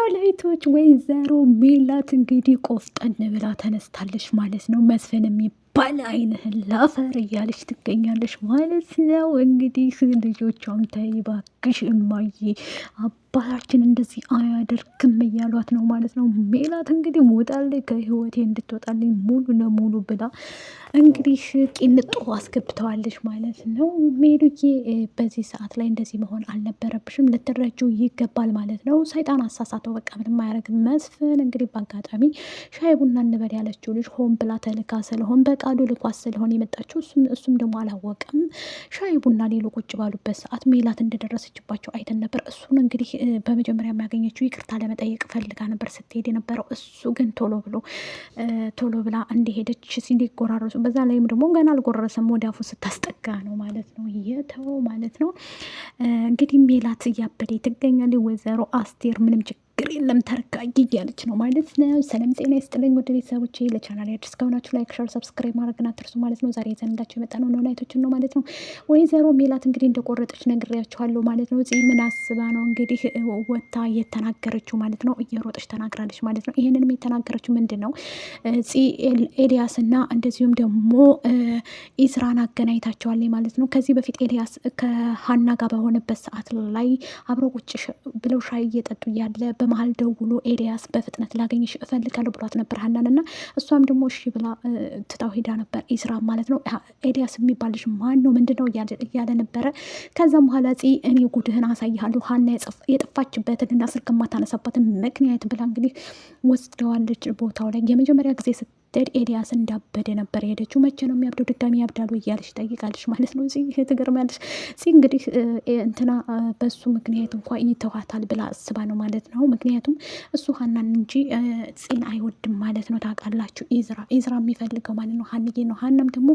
ዳላይቶች ወይዘሮ ሜላት እንግዲህ ቆፍጠን ብላ ተነስታለች ማለት ነው። መስፍን የሚባል አይንህን ላፈር እያለች ትገኛለች ማለት ነው። እንግዲህ ልጆቿም ተይ እባክሽ እማዬ አባታችን እንደዚህ አያደርግም እያሏት ነው ማለት ነው። ሜላት እንግዲህ ውጣልኝ ከህይወቴ እንድትወጣልኝ ሙሉ ለሙሉ ብላ እንግዲህ ቂንጦ አስገብተዋለች ማለት ነው። ሜሉዬ በዚህ ሰዓት ላይ እንደዚህ መሆን አልነበረብሽም፣ ልትረጂው ይገባል ማለት ነው። ሰይጣን አሳሳተው፣ በቃ ምንም አያደርግም። መስፍን እንግዲህ በአጋጣሚ ሻይ ቡና እንበል ያለችው ልጅ ሆን ብላ ተልካ ስለሆን በቃሉ ልኳስ ስለሆን የመጣችው እሱም ደግሞ አላወቅም። ሻይ ቡና ሌሎ ቁጭ ባሉበት ሰዓት ሜላት እንደደረሰችባቸው አይተን ነበር። እሱን እንግዲህ በመጀመሪያ የሚያገኘችው ይቅርታ ለመጠየቅ ፈልጋ ነበር ስትሄድ የነበረው። እሱ ግን ቶሎ ብላ እንደሄደች ሲጎራረሱ፣ በዛ ላይም ደግሞ ገና አልጎረሰም ወደ አፉ ስታስጠጋ ነው ማለት ነው የተወው ማለት ነው። እንግዲህ ሜላት እያበደ ትገኛለች። ወይዘሮ አስቴር ምንም ችግር የለም ተረጋጊ እያለች ነው ማለት ነው። ሰላም ጤና ይስጥልኝ ወደ ቤተሰቦቼ፣ ለቻናል አዲስ ከሆናችሁ ላይክ፣ ሸር፣ ሰብስክራይብ ማድረግና አትርሱ ማለት ነው። ዛሬ ይዘንላችሁ የመጣ ነው ኖላይቶችን ነው ማለት ነው። ወይዘሮ ሜላት እንግዲህ እንደቆረጠች ነግሬያችኋለሁ ማለት ነው። እዚህ ምን አስባ ነው እንግዲህ ወታ እየተናገረችው ማለት ነው። እየሮጠች ተናግራለች ማለት ነው። ይህንንም የተናገረችው ምንድን ነው ኤልያስና እንደዚሁም ደግሞ ኢስራን አገናኝታቸዋለች ማለት ነው። ከዚህ በፊት ኤልያስ ከሀና ጋር በሆነበት ሰዓት ላይ አብረው ቁጭ ብለው ሻይ እየጠጡ እያለ በመሀል ደውሎ ኤልያስ በፍጥነት ላገኝሽ እፈልጋለሁ ብሏት ነበር ሀናን፣ እና እሷም ደግሞ እሺ ብላ ትታው ሄዳ ነበር ኢስራ ማለት ነው። ኤልያስ የሚባል ልጅ ማን ነው ምንድን ነው እያለ ነበረ። ከዛም በኋላ እኔ ጉድህን አሳይሃለሁ ሀና የጠፋችበትን እና ስልክ የማታነሳበትን ምክንያት ብላ እንግዲህ ወስደዋለች ቦታው ላይ። የመጀመሪያ ጊዜ ስትሄድ ኤልያስ እንዳበደ ነበር የሄደችው። መቼ ነው የሚያብደው ድጋሚ ያብዳሉ እያለች ጠይቃለች ማለት ነው። ትገርማለች። እንግዲህ እንትና በሱ ምክንያት እንኳ ይተዋታል ብላ አስባ ነው ማለት ነው። ምክንያቱም እሱ ሀናን እንጂ ፂን አይወድም ማለት ነው። ታውቃላችሁ ኢዝራ የሚፈልገው ማለት ነው ሀንዬ ነው። ሀናም ደግሞ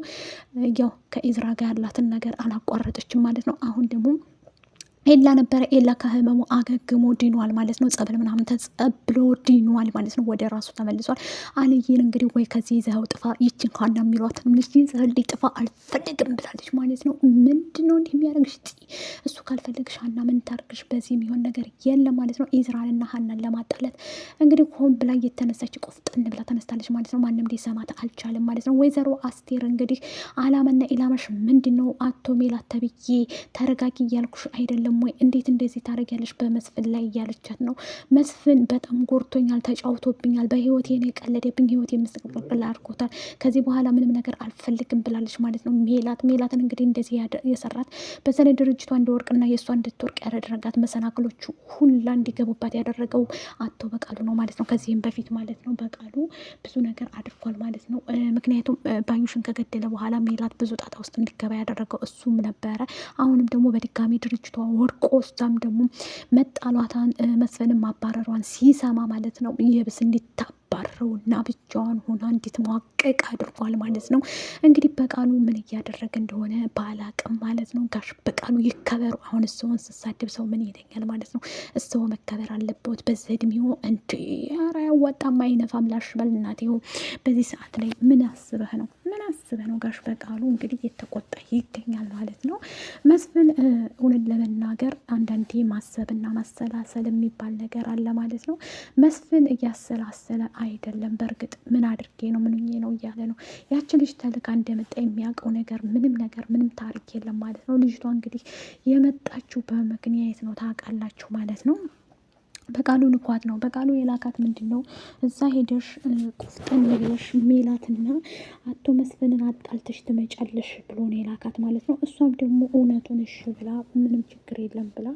ያው ከኢዝራ ጋር ያላትን ነገር አላቋረጠችም ማለት ነው። አሁን ደግሞ ኤላ ነበረ። ኤላ ከህመሙ አገግሞ ድኗል ማለት ነው። ጸበል ምናምን ተጸብሎ ድኗል ማለት ነው። ወደ ራሱ ተመልሷል። አልይን እንግዲህ ወይ ከዚህ ይዘኸው ጥፋ፣ ይችን ካና የሚሏትን ልጅ ይዘህልኝ ጥፋ አልፈልግም ብላለች ማለት ነው። ምንድን ነው እንዲህ የሚያደርግሽ? እሱ ካልፈለግሽ ሀና ምን ታርግሽ? በዚህ የሚሆን ነገር የለም ማለት ነው። ኢዝራንና ሀናን ለማጣለት እንግዲህ ሆን ብላ እየተነሳች ቆፍጠን ብላ ተነስታለች ማለት ነው። ማንም ሊሰማት አልቻለም ማለት ነው። ወይዘሮ አስቴር እንግዲህ አላማና ኢላማሽ ምንድን ነው? አቶ ሜላት ተብዬ ተረጋጊ እያልኩሽ አይደለም ወይ? እንዴት እንደዚህ ታደርጊያለሽ በመስፍን ላይ እያለቻት ነው። መስፍን በጣም ጎርቶኛል፣ ተጫውቶብኛል፣ በህይወቴ ነው የቀለደብኝ፣ ህይወቴ ምስቅልቅል አድርጎታል። ከዚህ በኋላ ምንም ነገር አልፈልግም ብላለች ማለት ነው። ሜላትን እንግዲህ እንደዚህ የሰራት በተለይ ድርጅቷ እንዲወርቅና የእሷ እንድትወርቅ ያደረጋት መሰናክሎቹ ሁላ እንዲገቡባት ያደረገው አቶ በቃሉ ነው ማለት ነው። ከዚህም በፊት ማለት ነው በቃሉ ብዙ ነገር አድርጓል ማለት ነው። ምክንያቱም ባዩሽን ከገደለ በኋላ ሜላት ብዙ ጣጣ ውስጥ እንዲገባ ያደረገው እሱም ነበረ። አሁንም ደግሞ በድጋሚ ድርጅቷ ወርቆ እሷም ደግሞ መጣሏታን መስፍንም ማባረሯን ሲሰማ ማለት ነው ይብስ እንዲታባረውና ብቻዋን ሆና እንድትሟቀቅ አድርጓል ማለት ነው። እንግዲህ በቃሉ ምን እያደረገ እንደሆነ ባላቅም ማለት ነው። ጋሽ በቃሉ ይከበሩ። አሁን እሰውን ስሳድብ ሰው ምን ይለኛል ማለት ነው። እሰው መከበር አለበት በዚህ እድሜው። እንዲ ኧረ ያዋጣም አይነፋም ላሽ በል እናቴው። በዚህ ሰዓት ላይ ምን አስበህ ነው ጋሽ በቃሉ እንግዲህ እየተቆጣ ይገኛል ማለት ነው። መስፍን እውነት ለመናገር አንዳንዴ ማሰብና ማሰላሰል የሚባል ነገር አለ ማለት ነው። መስፍን እያሰላሰለ አይደለም። በእርግጥ ምን አድርጌ ነው ምን ነው እያለ ነው። ያች ልጅ ተልካ እንደመጣ የሚያውቀው ምንም ታሪክ የለም ማለት ነው። ልጅቷ እንግዲህ የመጣችው በምክንያት ነው ታውቃላችሁ ማለት ነው። በቃሉ ልኳት ነው። በቃሉ የላካት ምንድን ነው እዛ ሄደሽ ቁፍጠን ብለሽ ሜላትና አቶ መስፍንን አጣልተሽ ትመጫለሽ ብሎ ነው የላካት ማለት ነው። እሷም ደግሞ እውነቱን እሺ ብላ ምንም ችግር የለም ብላ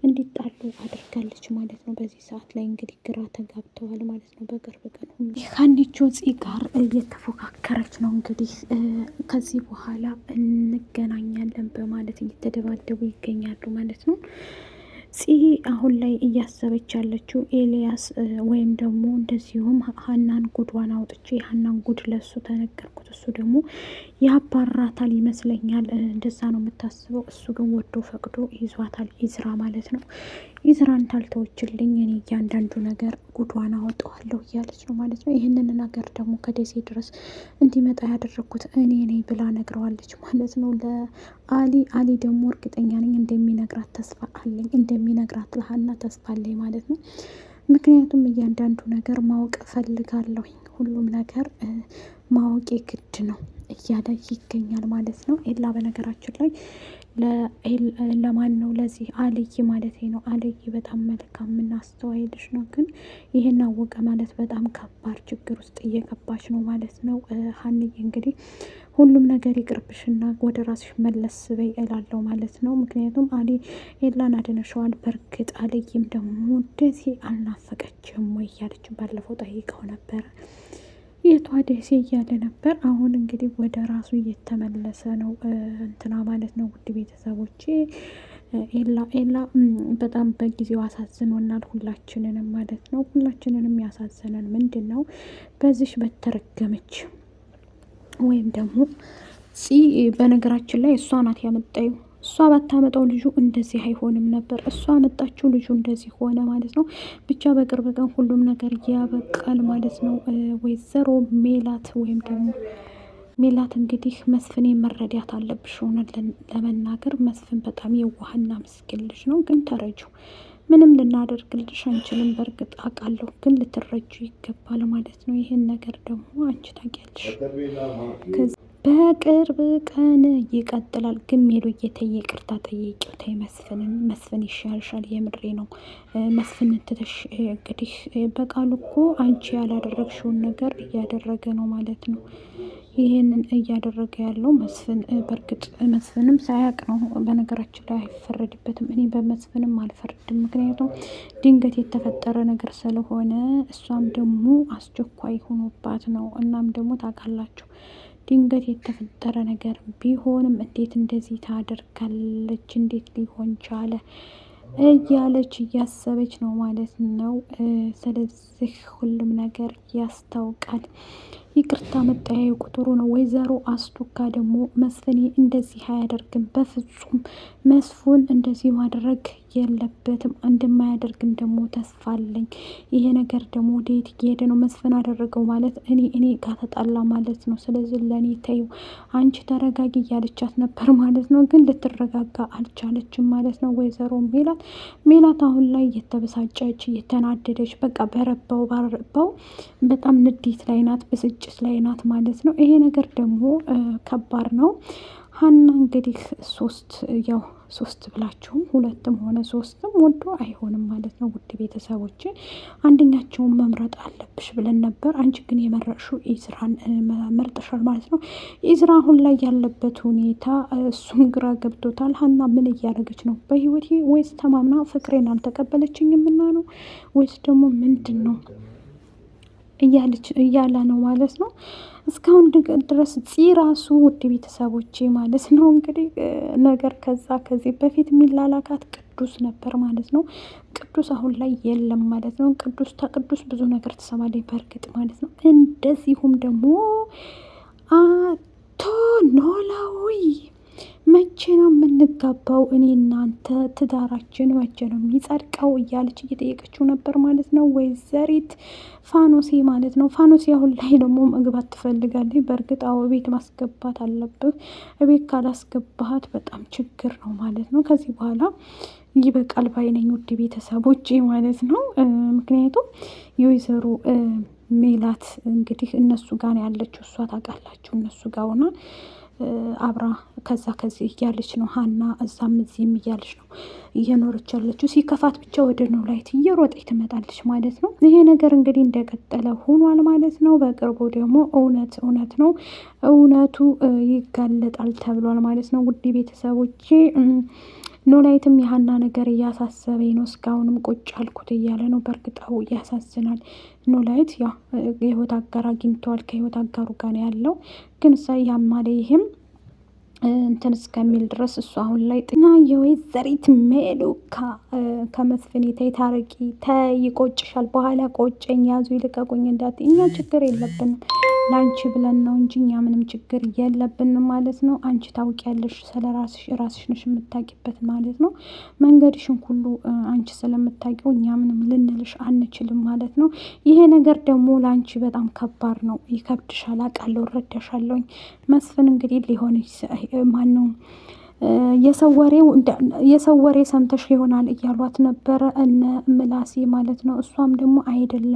እንዲጣሉ አድርጋለች ማለት ነው። በዚህ ሰዓት ላይ እንግዲህ ግራ ተጋብተዋል ማለት ነው። በቅርብ ቀን ከአንዲቾ ፂ ጋር እየተፎካከረች ነው እንግዲህ ከዚህ በኋላ እንገናኛለን በማለት እየተደባደቡ ይገኛሉ ማለት ነው። ፂ አሁን ላይ እያሰበች ያለችው ኤልያስ ወይም ደግሞ እንደዚሁም ሀናን ጉድዋን አውጥቼ ሀናን ጉድ ለሱ ተነገርኩት፣ እሱ ደግሞ ያባራታል ይመስለኛል። እንደዛ ነው የምታስበው። እሱ ግን ወዶ ፈቅዶ ይዟታል ኢዝራ ማለት ነው። ኢዝራን ታልተወችልኝ እኔ እያንዳንዱ ነገር ጉድዋን አወጣዋለሁ እያለች ነው ማለት ነው። ይህንን ነገር ደግሞ ከደሴ ድረስ እንዲመጣ ያደረግኩት እኔ ነኝ ብላ ነግረዋለች ማለት ነው ለአሊ። አሊ ደግሞ እርግጠኛ ነኝ እንደሚነግራት ተስፋ አለኝ፣ እንደሚነግራት ለሀና ተስፋ አለኝ ማለት ነው። ምክንያቱም እያንዳንዱ ነገር ማወቅ እፈልጋለሁኝ፣ ሁሉም ነገር ማወቅ ግድ ነው እያለ ይገኛል ማለት ነው። ኤላ በነገራችን ላይ ለማን ነው? ለዚህ አልይ ማለት ነው። አልይ በጣም መልካም እና አስተዋይ ልጅ ነው። ግን ይህን አወቀ ማለት በጣም ከባድ ችግር ውስጥ እየገባች ነው ማለት ነው። ሀንዬ እንግዲህ ሁሉም ነገር ይቅርብሽና ወደ ራስሽ መለስ በይ እላለሁ ማለት ነው። ምክንያቱም ኤላን አድነሸዋል። በእርግጥ አልይም ደግሞ እንደዚህ አልናፈቀችም ወይ እያለች ባለፈው ጠይቀው ነበረ። የቷ ደሴ እያለ ነበር። አሁን እንግዲህ ወደ ራሱ እየተመለሰ ነው እንትና ማለት ነው። ውድ ቤተሰቦቼ ኤላ በጣም በጊዜው አሳዝኖናል ሁላችንንም ማለት ነው። ሁላችንንም ያሳዘነን ምንድን ነው? በዚሽ በተረገመች ወይም ደግሞ በነገራችን ላይ እሷ ናት ያመጣዩ። እሷ ባታመጣው ልጁ እንደዚህ አይሆንም ነበር። እሷ አመጣችው፣ ልጁ እንደዚህ ሆነ ማለት ነው። ብቻ በቅርብ ቀን ሁሉም ነገር ያበቃል ማለት ነው። ወይዘሮ ሜላት ወይም ደግሞ ሜላት እንግዲህ መስፍኔ መረዳት አለብሽ። ሆነን ለመናገር መስፍን በጣም የዋህና ምስኪን ልጅ ነው። ግን ተረጁ፣ ምንም ልናደርግልሽ አንችልም። በእርግጥ አውቃለሁ፣ ግን ልትረጁ ይገባል ማለት ነው። ይህን ነገር ደግሞ አንቺ ታውቂያለሽ። በቅርብ ቀን ይቀጥላል። ግን ሜሉ እየተየ ይቅርታ ጠየቂው። ተይ መስፍን ይሻልሻል፣ የምሬ ነው። መስፍን ትተሽ እንግዲህ በቃሉ እኮ አንቺ ያላደረግሽውን ነገር እያደረገ ነው ማለት ነው። ይህንን እያደረገ ያለው መስፍን፣ በእርግጥ መስፍንም ሳያቅ ነው። በነገራችን ላይ አይፈረድበትም። እኔ በመስፍንም አልፈርድም። ምክንያቱም ድንገት የተፈጠረ ነገር ስለሆነ እሷም ደግሞ አስቸኳይ ሆኖባት ነው። እናም ደግሞ ታውቃላችሁ ድንገት የተፈጠረ ነገር ቢሆንም እንዴት እንደዚህ ታደርጋለች? እንዴት ሊሆን ቻለ? እያለች እያሰበች ነው ማለት ነው። ስለዚህ ሁሉም ነገር ያስታውቃል። ይቅርታ መጠያየቁ ጥሩ ነው። ወይዘሮ አስቱካ ደግሞ መስፍኔ እንደዚህ አያደርግም፣ በፍጹም መስፉን እንደዚህ ማድረግ የለበትም፣ እንደማያደርግም ደግሞ ተስፋ አለኝ። ይሄ ነገር ደግሞ ወዴት እየሄደ ነው? መስፍን አደረገው ማለት እኔ ጋር ተጣላ ማለት ነው። ስለዚህ ለእኔ ተይው፣ አንቺ ተረጋጊ እያለቻት ነበር ማለት ነው። ግን ልትረጋጋ አልቻለችም ማለት ነው። ወይዘሮ ሜላት አሁን ላይ እየተበሳጨች እየተናደደች፣ በቃ በረባው በጣም ንዴት ላይ ናት፣ ብስጭት ላይ ናት ማለት ነው። ይሄ ነገር ደግሞ ከባድ ነው። ሀና እንግዲህ ሶስት ብላችሁም ሁለትም ሆነ ሶስትም ወዶ አይሆንም ማለት ነው። ውድ ቤተሰቦች አንደኛቸውን መምረጥ አለብሽ ብለን ነበር። አንቺ ግን የመረጥሽው ኢዝራን መርጠሻል ማለት ነው። ኢዝራ አሁን ላይ ያለበት ሁኔታ እሱም ግራ ገብቶታል። ሀና ምን እያደረገች ነው? በህይወቴ ወይስ ተማምና ፍቅሬን አልተቀበለችኝ የምና ነው ወይስ ደግሞ ምንድን ነው እያለ ነው ማለት ነው። እስካሁን ድረስ ራሱ ውድ ቤተሰቦቼ ማለት ነው እንግዲህ ነገር ከዚህ በፊት የሚላላካት ቅዱስ ነበር ማለት ነው። ቅዱስ አሁን ላይ የለም ማለት ነው። ቅዱስ ብዙ ነገር ትሰማለች በእርግጥ ማለት ነው። እንደዚሁም ደግሞ አቶ ኖላዊ መቼ ነው የምንጋባው? እኔ እናንተ ትዳራችን መቼ ነው የሚጸድቀው? እያለች እየጠየቀችው ነበር ማለት ነው። ወይዘሪት ፋኖሴ ማለት ነው። ፋኖሴ አሁን ላይ ደግሞ መግባት ትፈልጋለች። በእርግጥ ቤት ማስገባት አለብህ። ቤት ካላስገባሃት በጣም ችግር ነው ማለት ነው። ከዚህ በኋላ ይበቃል ባይነኝ ውድ ቤተሰቦች ማለት ነው። ምክንያቱም የወይዘሮ ሜላት እንግዲህ እነሱ ጋር ያለችው እሷ ታውቃላችሁ፣ እነሱ ጋር ሆና አብራ ከዚህ እያለች ነው። ሀና እዛም እዚህም እያለች ነው እየኖረች ያለችው። ሲከፋት ብቻ ወደ ኖላዊት እየሮጠች ትመጣለች ማለት ነው። ይሄ ነገር እንግዲህ እንደቀጠለ ሆኗል ማለት ነው። በቅርቡ ደግሞ እውነት ነው እውነቱ ይጋለጣል ተብሏል ማለት ነው። ውድ ቤተሰቦቼ ኖላዊትም የሀና ነገር እያሳሰበኝ ነው፣ እስካሁንም ቁጭ አልኩት እያለ ነው። በእርግጣው ያሳዝናል። ኖላዊት የህይወት አጋር አግኝተዋል። ከህይወት አጋሩ ጋር ነው ያለው። ግን ያማለ ይህም እንትን እስከሚል ድረስ እሱ አሁን ላይ ጥና የወይዘሪት ሜሉካ ከመስፍኔ ተይ ታረቂ፣ ተይ ይቆጭሻል፣ በኋላ ቆጨኝ፣ ያዙ ይልቀቁኝ እንዳት። እኛ ችግር የለብንም ለአንቺ ብለን ነው እንጂ እኛ ምንም ችግር የለብንም ማለት ነው። አንቺ ታውቂያለሽ፣ ስለ ራስሽ ነሽ የምታውቂበት ማለት ነው። መንገድሽን ሁሉ አንቺ ስለምታውቂው እኛ ምንም ልንልሽ አንችልም ማለት ነው። ይሄ ነገር ደግሞ ለአንቺ በጣም ከባድ ነው፣ ይከብድሻል፣ አውቃለሁ፣ እረዳሻለሁኝ። መስፍን እንግዲህ ሊሆን ማነው የሰው ወሬ ሰምተሽ ይሆናል እያሏት ነበረ እነ ምላሴ ማለት ነው። እሷም ደግሞ አይደለም